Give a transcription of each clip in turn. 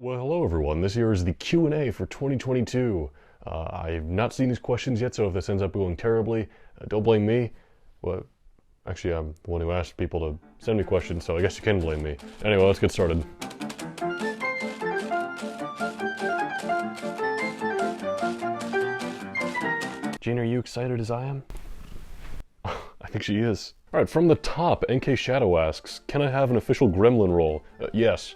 Well, hello everyone. This here is the Q&A for 2022. I've not seen these questions yet, so if this ends up going terribly, don't blame me. Well, actually, I'm the one who asked people to send me questions, so I guess you can blame me. Anyway, let's get started. Jane, are you excited as I am? I think she is. Alright, from the top, NK Shadow asks, can I have an official gremlin role? Yes.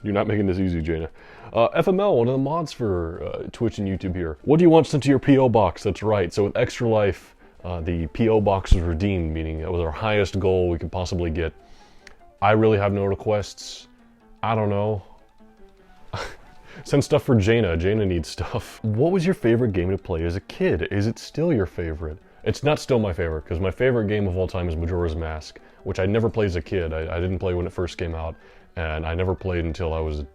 You're not making this easy, Jaina. FML, one of the mods for Twitch and YouTube here. What do you want sent to your P.O. box? That's right. So with Extra Life, the P.O. box was redeemed, meaning it was our highest goal we could possibly get. I really have no requests. I don't know. Send stuff for Jaina. Jaina needs stuff. What was your favorite game to play as a kid? Is it still your favorite? It's not still my favorite, because my favorite game of all time is Majora's Mask, which I never played as a kid. I didn't play when it first came out, and I never played until I was a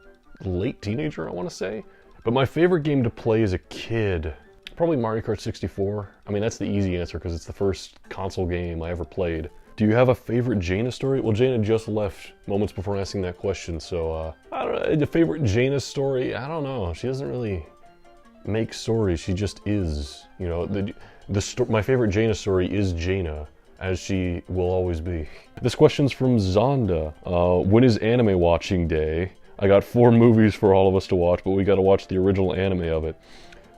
late teenager, I want to say. But my favorite game to play as a kid, probably Mario Kart 64. I mean, that's the easy answer, because it's the first console game I ever played. Do you have a favorite Jaina story? Well, Jaina just left moments before asking that question, so, I don't know, the favorite Jaina story? I don't know. She doesn't really make stories, she just is. You know, my favorite Jaina story is Jaina, as she will always be. This question's from Zonda. When is anime watching day? I got 4 movies for all of us to watch, but we gotta watch the original anime of it.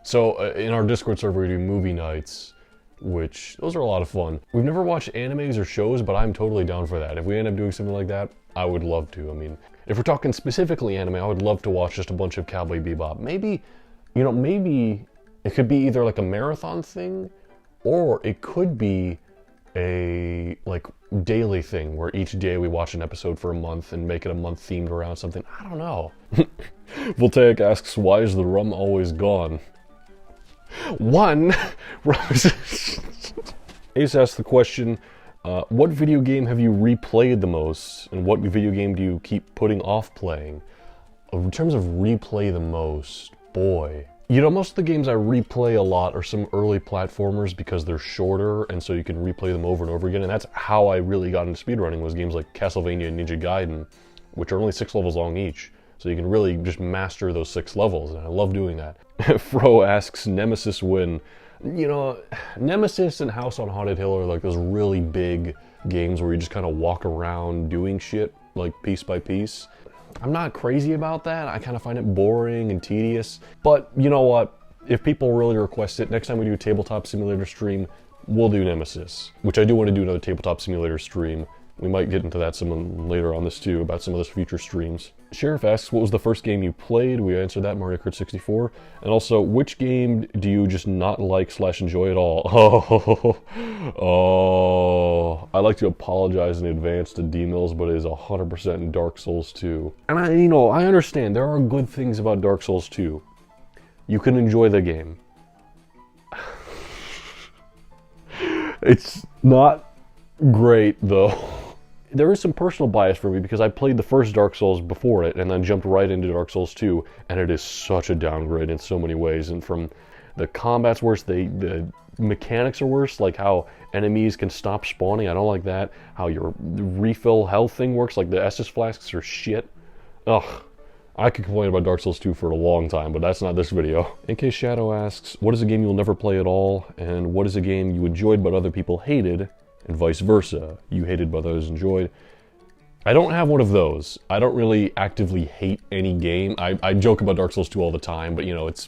So, in our Discord server we do movie nights, which, those are a lot of fun. We've never watched animes or shows, but I'm totally down for that. If we end up doing something like that, I would love to. I mean, if we're talking specifically anime, I would love to watch just a bunch of Cowboy Bebop. Maybe, you know, maybe it could be either like a marathon thing, or it could be a like daily thing where each day we watch an episode for a month and make it a month themed around something. I don't know. Voltaic asks, why is the rum always gone? One, Ace asks the question, what video game have you replayed the most, and what video game do you keep putting off playing? In terms of replay the most, boy. You know, most of the games I replay a lot are some early platformers because they're shorter, and so you can replay them over and over again, and that's how I really got into speedrunning, was games like Castlevania and Ninja Gaiden, which are only 6 levels long each. So you can really just master those 6 levels, and I love doing that. Fro asks, Nemesis win? You know, Nemesis and House on Haunted Hill are like those really big games where you just kind of walk around doing shit, like piece by piece. I'm not crazy about that. I kind of find it boring and tedious. But you know what? If people really request it, next time we do a Tabletop Simulator stream, we'll do Nemesis, which I do want to do another Tabletop Simulator stream. We might get into that some later on this too, about some of those future streams. Sheriff asks, what was the first game you played? We answered that, Mario Kart 64. And also, which game do you just not like / enjoy at all? Oh, I'd like to apologize in advance to D-Mills, but it is 100% Dark Souls 2. And I understand, there are good things about Dark Souls 2. You can enjoy the game. It's not great, though. There is some personal bias for me because I played the first Dark Souls before it and then jumped right into Dark Souls 2, and it is such a downgrade in so many ways. And from the combat's worse, the mechanics are worse, like how enemies can stop spawning. I don't like that. How your refill health thing works, like the Estus flasks are shit. Ugh. I could complain about Dark Souls 2 for a long time, but that's not this video. NK Shadow asks, what is a game you'll never play at all, and what is a game you enjoyed but other people hated? And vice versa. You hated but others enjoyed. I don't have one of those. I don't really actively hate any game. I joke about Dark Souls 2 all the time, but you know, it's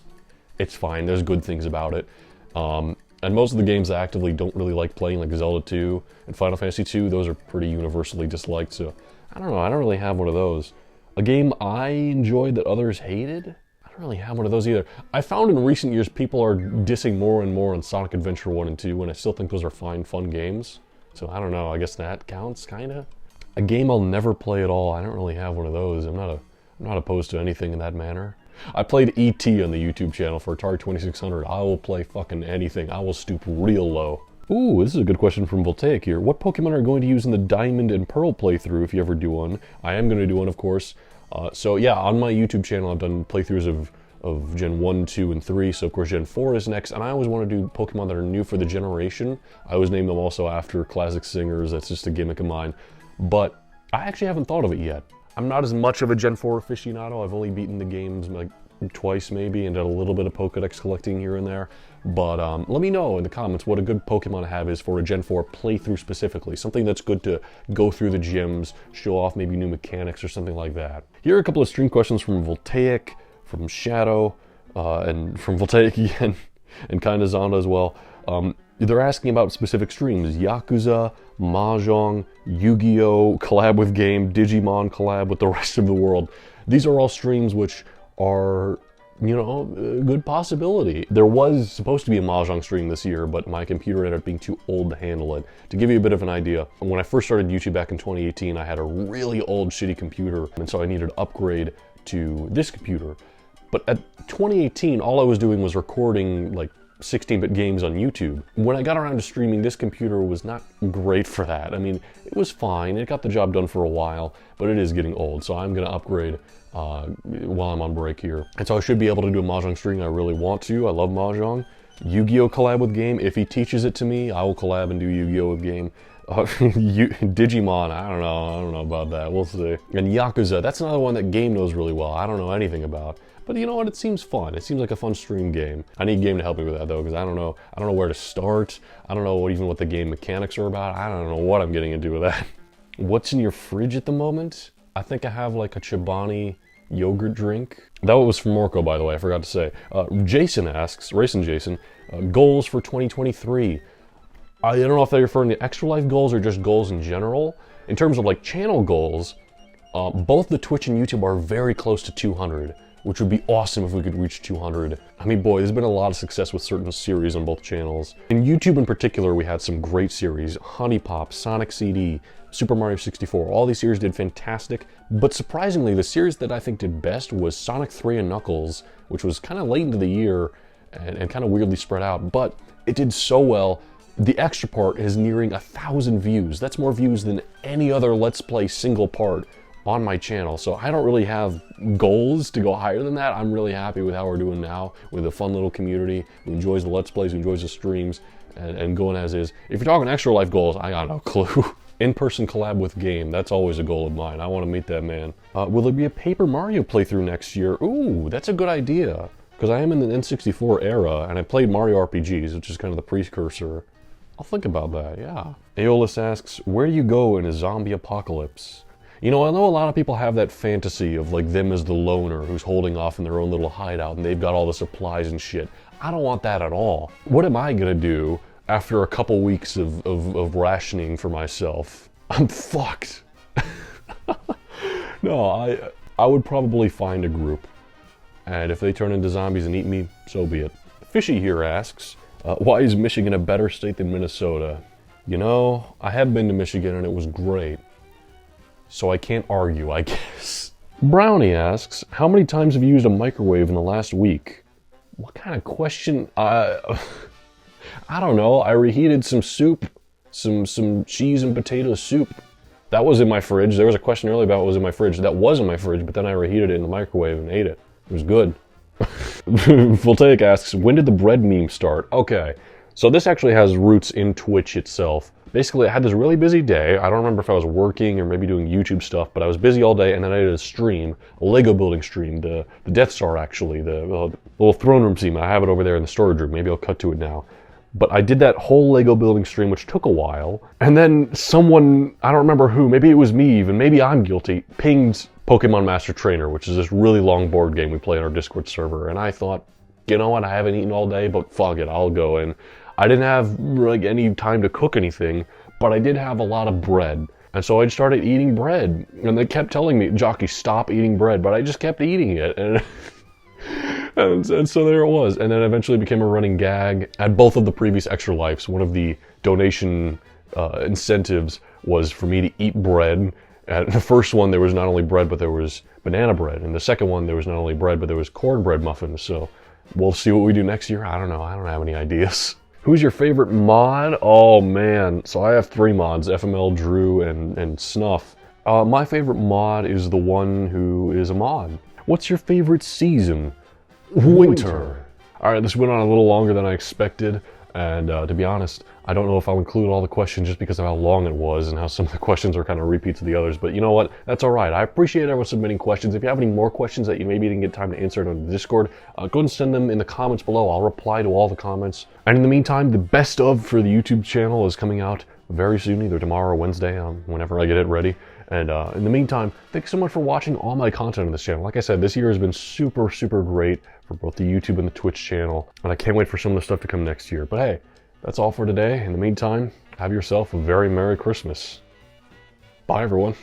fine. There's good things about it. And most of the games I actively don't really like playing, like Zelda 2 and Final Fantasy 2, those are pretty universally disliked, so I don't know, I don't really have one of those. A game I enjoyed that others hated? I don't really have one of those either. I found in recent years people are dissing more and more on Sonic Adventure 1 and 2, and I still think those are fine, fun games. So I don't know, I guess that counts, kinda? A game I'll never play at all, I don't really have one of those. I'm not opposed to anything in that manner. I played E.T. on the YouTube channel for Atari 2600. I will play fucking anything. I will stoop real low. Ooh, this is a good question from Voltaic here. What Pokemon are you going to use in the Diamond and Pearl playthrough if you ever do one? I am going to do one, of course. So yeah, on my YouTube channel I've done playthroughs of Gen 1, 2, and 3, so of course Gen 4 is next, and I always want to do Pokemon that are new for the generation. I always name them also after classic singers, that's just a gimmick of mine. But I actually haven't thought of it yet. I'm not as much of a Gen 4 aficionado. I've only beaten the games like twice maybe and did a little bit of Pokedex collecting here and there. But let me know in the comments what a good Pokemon to have is for a Gen 4 playthrough specifically. Something that's good to go through the gyms, show off maybe new mechanics or something like that. Here are a couple of stream questions from Voltaic, from Shadow, and from Voltaic again, and kind of Zonda as well. They're asking about specific streams: Yakuza, Mahjong, Yu-Gi-Oh! Collab with game, Digimon collab with the rest of the world. These are all streams which are, you know, a good possibility. There was supposed to be a Mahjong stream this year, but my computer ended up being too old to handle it. To give you a bit of an idea, when I first started YouTube back in 2018, I had a really old shitty computer, and so I needed to upgrade to this computer. But at 2018, all I was doing was recording like 16-bit games on YouTube. When I got around to streaming, this computer was not great for that. I mean, it was fine. It got the job done for a while, but it is getting old, so I'm going to upgrade while I'm on break here. And so I should be able to do a Mahjong stream. I really want to. I love Mahjong. Yu-Gi-Oh! Collab with game. If he teaches it to me, I will collab and do Yu-Gi-Oh! With game. Digimon, I don't know about that. We'll see. And Yakuza, that's another one that game knows really well. I don't know anything about. But you know what? It seems fun. It seems like a fun stream game. I need game to help me with that though, because I don't know where to start. I don't know even what the game mechanics are about. I don't know what I'm getting into with that. What's in your fridge at the moment? I think I have like a Chobani yogurt drink. That was from Morco, by the way. I forgot to say. Jason asks, Racing Jason, goals for 2023. I don't know if they're referring to Extra Life goals or just goals in general. In terms of like channel goals, both the Twitch and YouTube are very close to 200. Which would be awesome if we could reach 200. I mean, boy, there's been a lot of success with certain series on both channels. In YouTube in particular, we had some great series: Honey Pop, Sonic CD, Super Mario 64. All these series did fantastic, but surprisingly, the series that I think did best was Sonic 3 and Knuckles, which was kind of late into the year and kind of weirdly spread out, but it did so well. The extra part is nearing 1,000 views. That's more views than any other Let's Play single part on my channel, so I don't really have goals to go higher than that. I'm really happy with how we're doing now, with a fun little community who enjoys the Let's Plays, who enjoys the streams, and going as is. If you're talking Extra Life goals, I got no clue. In-person collab with game, that's always a goal of mine. I want to meet that man. Will there be a Paper Mario playthrough next year? Ooh, that's a good idea, because I am in the N64 era, and I played Mario RPGs, which is kind of the precursor. I'll think about that, yeah. Aeolus asks, where do you go in a zombie apocalypse? You know, I know a lot of people have that fantasy of like them as the loner who's holding off in their own little hideout and they've got all the supplies and shit. I don't want that at all. What am I gonna do after a couple weeks of rationing for myself? I'm fucked. No, I would probably find a group. And if they turn into zombies and eat me, so be it. Fishy here asks, why is Michigan a better state than Minnesota? You know, I have been to Michigan and it was great. So I can't argue, I guess. Brownie asks, how many times have you used a microwave in the last week? What kind of question? I don't know. I reheated some soup, some cheese and potato soup. That was in my fridge. There was a question earlier about what was in my fridge. That was in my fridge, but then I reheated it in the microwave and ate it. It was good. Voltaic asks, when did the bread meme start? Okay, so this actually has roots in Twitch itself. Basically, I had this really busy day. I don't remember if I was working or maybe doing YouTube stuff, but I was busy all day, and then I did a stream, a Lego building stream, the Death Star, actually, the little throne room scene. I have it over there in the storage room. Maybe I'll cut to it now. But I did that whole Lego building stream, which took a while, and then someone, I don't remember who, maybe it was me even, maybe I'm guilty, pinged Pokemon Master Trainer, which is this really long board game we play on our Discord server, and I thought, you know what, I haven't eaten all day, but fuck it, I'll go in. I didn't have like any time to cook anything, but I did have a lot of bread. And so I started eating bread. And they kept telling me, Jockey, stop eating bread. But I just kept eating it. And so there it was. And then eventually became a running gag. At both of the previous Extra Lives, one of the donation incentives was for me to eat bread. At the first one, there was not only bread, but there was banana bread. And the second one, there was not only bread, but there was cornbread muffins. So we'll see what we do next year. I don't know. I don't have any ideas. Who's your favorite mod? Oh man, so I have 3 mods, FML, Drew, and Snuff. My favorite mod is the one who is a mod. What's your favorite season? Winter. Alright, this went on a little longer than I expected. And to be honest, I don't know if I'll include all the questions just because of how long it was and how some of the questions are kind of repeats of the others. But you know what? That's all right. I appreciate everyone submitting questions. If you have any more questions that you maybe didn't get time to answer on the Discord, go ahead and send them in the comments below. I'll reply to all the comments. And in the meantime, the best of for the YouTube channel is coming out very soon, either tomorrow or Wednesday, whenever I get it ready. And in the meantime, thanks so much for watching all my content on this channel. Like I said, this year has been super, super great for both the YouTube and the Twitch channel. And I can't wait for some of the stuff to come next year. But hey, that's all for today. In the meantime, have yourself a very Merry Christmas. Bye, everyone.